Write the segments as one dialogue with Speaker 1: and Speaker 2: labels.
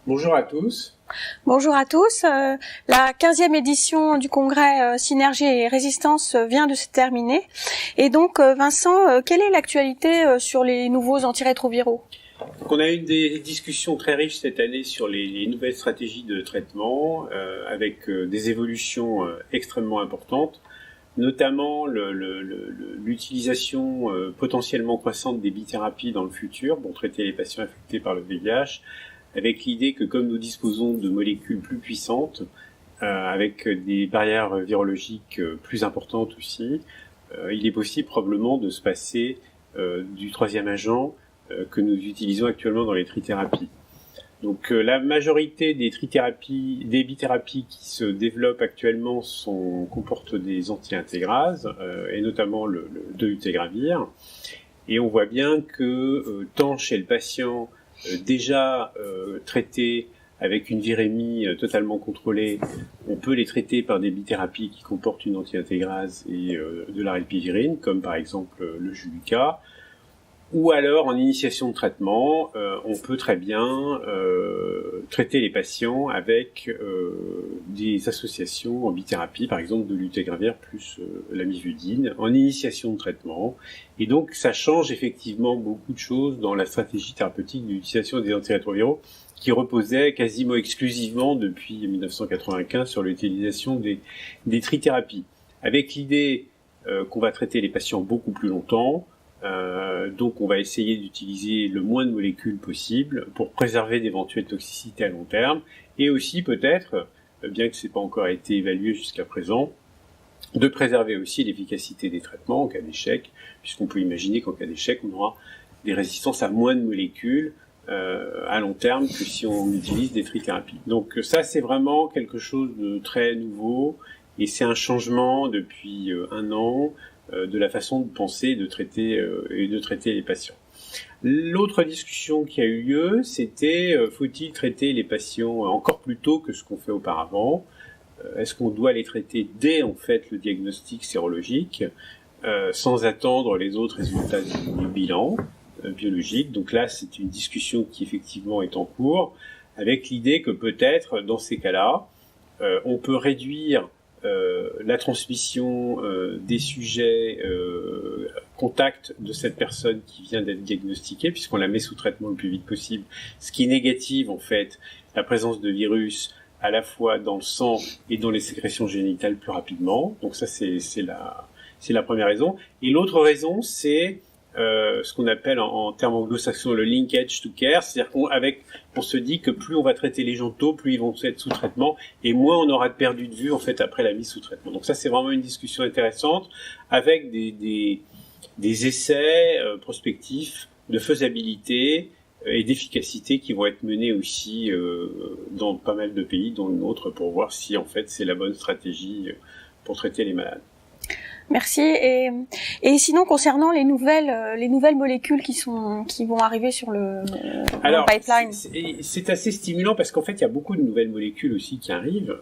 Speaker 1: Bonjour à tous.
Speaker 2: Bonjour à tous. La 15e édition du congrès Synergie et Résistance vient de se terminer. Et donc, Vincent, quelle est l'actualité sur les nouveaux antirétroviraux ?
Speaker 1: Donc, on a eu des discussions très riches cette année sur les nouvelles stratégies de traitement, avec des évolutions extrêmement importantes, notamment l'utilisation potentiellement croissante des bithérapies dans le futur pour traiter les patients affectés par le VIH, avec l'idée que comme nous disposons de molécules plus puissantes, avec des barrières virologiques plus importantes aussi, il est possible probablement de se passer du troisième agent que nous utilisons actuellement dans les trithérapies. Donc la majorité des trithérapies, des bithérapies qui se développent actuellement comportent des anti-intégrases, et notamment le dolutegravir. Et on voit bien que tant chez le patient déjà traités avec une virémie totalement contrôlée, on peut les traiter par des bithérapies qui comportent une anti-intégrase et de la rilpivirine, comme par exemple le Juluca, ou alors en initiation de traitement, on peut très bien traiter les patients avec des associations en bithérapie, par exemple de dolutegravir plus l'amivudine, en initiation de traitement. Et donc ça change effectivement beaucoup de choses dans la stratégie thérapeutique d'utilisation des antirétroviraux, qui reposait quasiment exclusivement depuis 1995 sur l'utilisation des trithérapies, avec l'idée qu'on va traiter les patients beaucoup plus longtemps. Donc on va essayer d'utiliser le moins de molécules possible pour préserver d'éventuelles toxicités à long terme, et aussi peut-être, bien que ce n'ait pas encore été évalué jusqu'à présent, de préserver aussi l'efficacité des traitements en cas d'échec, puisqu'on peut imaginer qu'en cas d'échec, on aura des résistances à moins de molécules à long terme que si on utilise des trithérapies. Donc ça, c'est vraiment quelque chose de très nouveau, et c'est un changement depuis un an de la façon de penser de traiter les patients. L'autre discussion qui a eu lieu, c'était faut-il traiter les patients encore plus tôt que ce qu'on fait auparavant ? Est-ce qu'on doit les traiter dès en fait le diagnostic sérologique, sans attendre les autres résultats du bilan biologique ? Donc là, c'est une discussion qui effectivement est en cours, avec l'idée que peut-être dans ces cas-là, on peut réduire la transmission des sujets contact de cette personne qui vient d'être diagnostiquée, puisqu'on la met sous traitement le plus vite possible, ce qui négative en fait la présence de virus à la fois dans le sang et dans les sécrétions génitales plus rapidement. Donc ça c'est la première raison. Et l'autre raison, c'est ce qu'on appelle en termes anglo-saxons le linkage to care, c'est-à-dire on se dit que plus on va traiter les gens tôt, plus ils vont être sous traitement, et moins on aura perdu de vue en fait après la mise sous traitement. Donc ça, c'est vraiment une discussion intéressante, avec des essais prospectifs de faisabilité et d'efficacité qui vont être menés aussi dans pas mal de pays, dont le nôtre, pour voir si en fait c'est la bonne stratégie pour traiter les malades.
Speaker 2: Merci. Et sinon, concernant les nouvelles molécules qui vont arriver sur le pipeline.
Speaker 1: C'est assez stimulant parce qu'en fait, il y a beaucoup de nouvelles molécules aussi qui arrivent,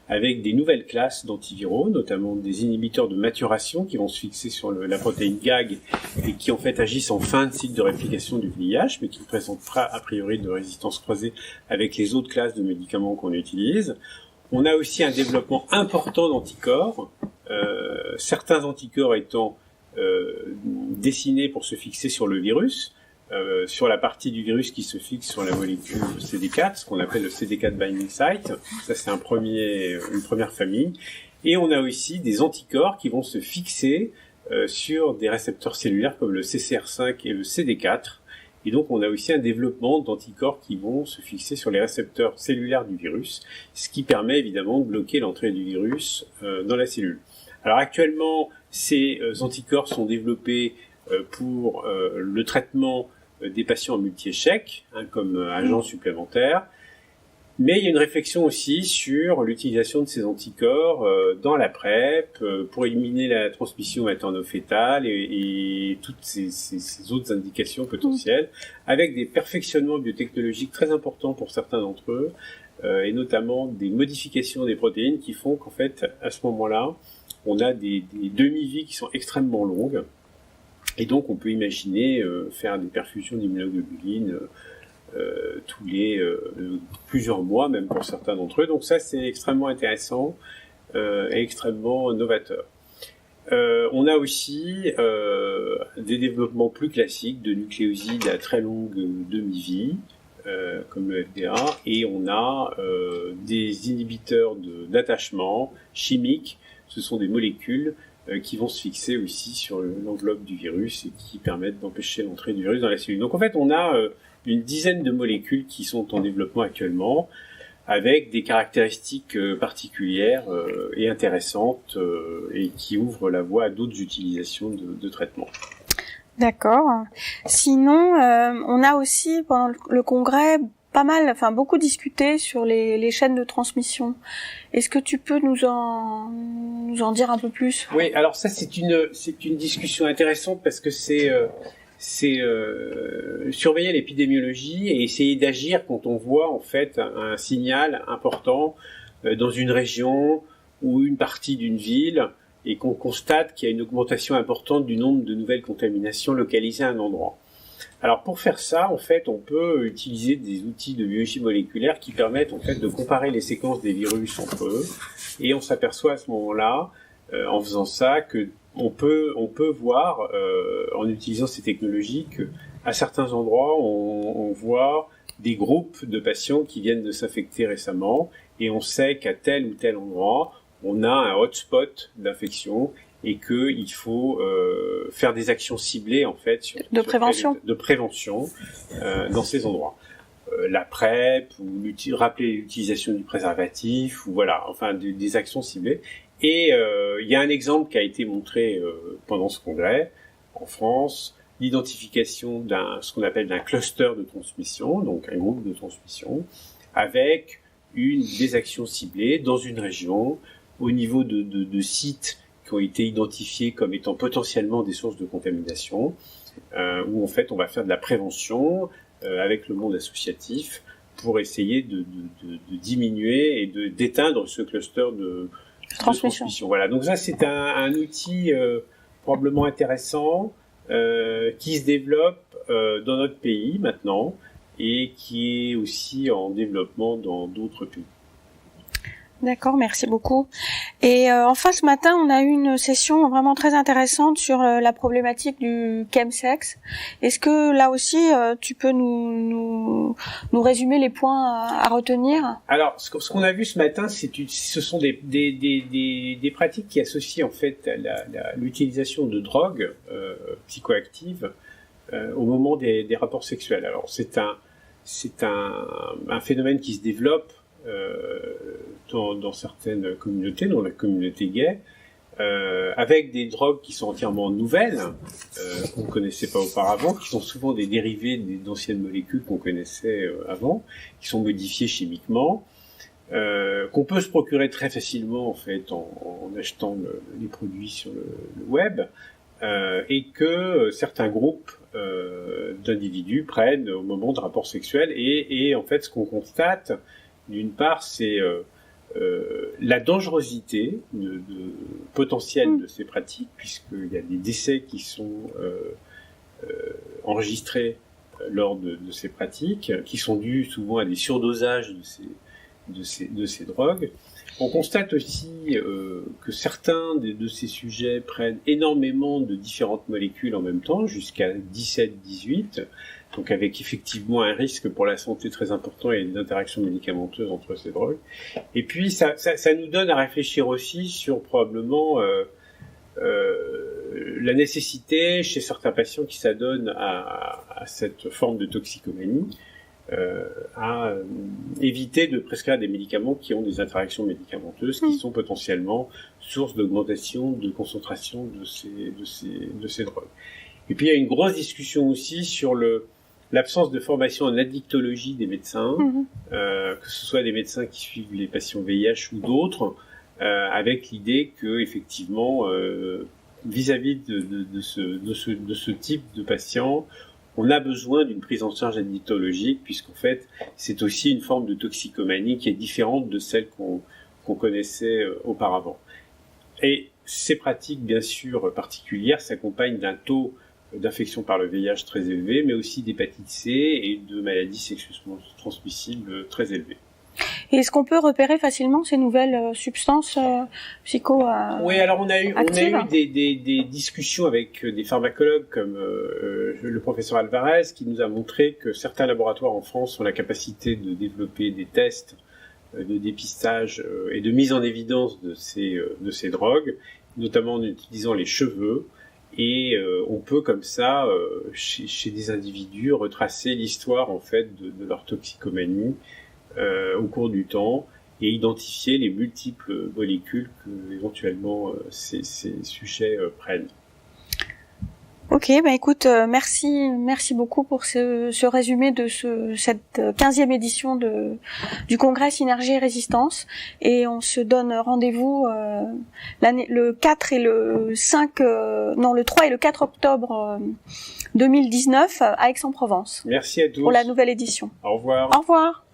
Speaker 1: avec des nouvelles classes d'antiviraux, notamment des inhibiteurs de maturation qui vont se fixer sur la protéine GAG et qui en fait agissent en fin de cycle de réplication du VIH, mais qui ne présentent pas a priori de résistance croisée avec les autres classes de médicaments qu'on utilise. On a aussi un développement important d'anticorps, certains anticorps étant dessinés pour se fixer sur le virus, sur la partie du virus qui se fixe sur la molécule CD4, ce qu'on appelle le CD4 binding site. Ça, c'est une première famille. Et on a aussi des anticorps qui vont se fixer sur des récepteurs cellulaires comme le CCR5 et le CD4. Et donc, on a aussi un développement d'anticorps qui vont se fixer sur les récepteurs cellulaires du virus, ce qui permet évidemment de bloquer l'entrée du virus dans la cellule. Alors actuellement, ces anticorps sont développés pour le traitement des patients en multi-échec, comme agent supplémentaire. Mais il y a une réflexion aussi sur l'utilisation de ces anticorps dans la PrEP pour éliminer la transmission materno-fétale et toutes ces autres indications potentielles, avec des perfectionnements biotechnologiques très importants pour certains d'entre eux, et notamment des modifications des protéines qui font qu'en fait, à ce moment-là, on a des demi-vies qui sont extrêmement longues, et donc on peut imaginer faire des perfusions d'immunoglobulines tous les plusieurs mois, même pour certains d'entre eux. Donc ça, c'est extrêmement intéressant et extrêmement novateur. On a aussi des développements plus classiques de nucléosides à très longue demi-vie, comme le FDA, et on a des inhibiteurs d'attachement chimiques. Ce sont des molécules qui vont se fixer aussi sur l'enveloppe du virus et qui permettent d'empêcher l'entrée du virus dans la cellule. Donc en fait, on a une dizaine de molécules qui sont en développement actuellement, avec des caractéristiques particulières et intéressantes et qui ouvrent la voie à d'autres utilisations de traitements.
Speaker 2: D'accord. Sinon, on a aussi pendant le congrès beaucoup discuté sur les chaînes de transmission. Est-ce que tu peux nous en dire un peu plus?
Speaker 1: Oui, alors ça c'est une discussion intéressante parce que c'est surveiller l'épidémiologie et essayer d'agir quand on voit en fait un signal important dans une région ou une partie d'une ville et qu'on constate qu'il y a une augmentation importante du nombre de nouvelles contaminations localisées à un endroit. Alors pour faire ça, en fait, on peut utiliser des outils de biologie moléculaire qui permettent en fait de comparer les séquences des virus entre eux, et on s'aperçoit à ce moment-là, en faisant ça, que on peut voir, en utilisant ces technologies, que à certains endroits, on voit des groupes de patients qui viennent de s'infecter récemment, et on sait qu'à tel ou tel endroit, on a un hotspot d'infection et qu'il faut faire des actions ciblées en fait
Speaker 2: de prévention
Speaker 1: dans ces endroits. La PrEP ou rappeler l'utilisation du préservatif ou voilà, enfin des actions ciblées. Et il y a un exemple qui a été montré pendant ce congrès en France, l'identification ce qu'on appelle d'un cluster de transmission, donc un groupe de transmission, avec des actions ciblées dans une région au niveau de sites qui ont été identifiés comme étant potentiellement des sources de contamination, où en fait on va faire de la prévention avec le monde associatif pour essayer de diminuer et d'éteindre ce cluster de transmission. Voilà, donc ça c'est un outil probablement intéressant qui se développe dans notre pays maintenant et qui est aussi en développement dans d'autres pays.
Speaker 2: D'accord, merci beaucoup. Et enfin, ce matin, on a eu une session vraiment très intéressante sur la problématique du chemsex. Est-ce que là aussi, tu peux nous résumer les points à retenir?
Speaker 1: Alors, ce qu'on a vu ce matin, ce sont des pratiques qui associent en fait l'utilisation de drogues psychoactives au moment des rapports sexuels. Alors, c'est un phénomène qui se développe dans certaines communautés, dans la communauté gay, avec des drogues qui sont entièrement nouvelles, qu'on ne connaissait pas auparavant, qui sont souvent des dérivés d'anciennes molécules qu'on connaissait avant, qui sont modifiées chimiquement, qu'on peut se procurer très facilement en fait en achetant les produits sur le web, et que certains groupes d'individus prennent au moment de rapports sexuels, et en fait ce qu'on constate, d'une part, c'est la dangerosité potentielle de ces pratiques, puisqu'il y a des décès qui sont enregistrés lors de ces pratiques, qui sont dus souvent à des surdosages de ces drogues. On constate aussi que certains de ces sujets prennent énormément de différentes molécules en même temps, jusqu'à 17-18, donc avec effectivement un risque pour la santé très important et des interactions médicamenteuses entre ces drogues. Et puis ça nous donne à réfléchir aussi sur probablement la nécessité chez certains patients qui s'adonnent à cette forme de toxicomanie, à éviter de prescrire des médicaments qui ont des interactions médicamenteuses qui sont potentiellement source d'augmentation de concentration de ces drogues. Et puis il y a une grosse discussion aussi sur l'absence de formation en addictologie des médecins, que ce soit des médecins qui suivent les patients VIH ou d'autres, avec l'idée que effectivement vis-à-vis de ce type de patients, on a besoin d'une prise en charge addictologique, puisqu'en fait c'est aussi une forme de toxicomanie qui est différente de celle qu'on connaissait auparavant. Et ces pratiques bien sûr particulières s'accompagnent d'un taux d'infections par le VIH très élevées, mais aussi d'hépatite C et de maladies sexuellement transmissibles très élevées.
Speaker 2: Et est-ce qu'on peut repérer facilement ces nouvelles substances
Speaker 1: Oui, alors on a eu des discussions avec des pharmacologues comme le professeur Alvarez, qui nous a montré que certains laboratoires en France ont la capacité de développer des tests de dépistage et de mise en évidence de ces drogues, notamment en utilisant les cheveux. Et on peut comme ça, chez des individus, retracer l'histoire en fait de leur toxicomanie au cours du temps et identifier les multiples molécules que éventuellement ces sujets prennent.
Speaker 2: Ok, écoute, merci beaucoup pour ce résumé de cette 15e édition du congrès Synergie et Résistance, et on se donne rendez-vous le 4 et le 3 et le 4 octobre 2019 à Aix-en-Provence.
Speaker 1: Merci à tous.
Speaker 2: Pour la nouvelle édition.
Speaker 1: Au revoir.
Speaker 2: Au revoir.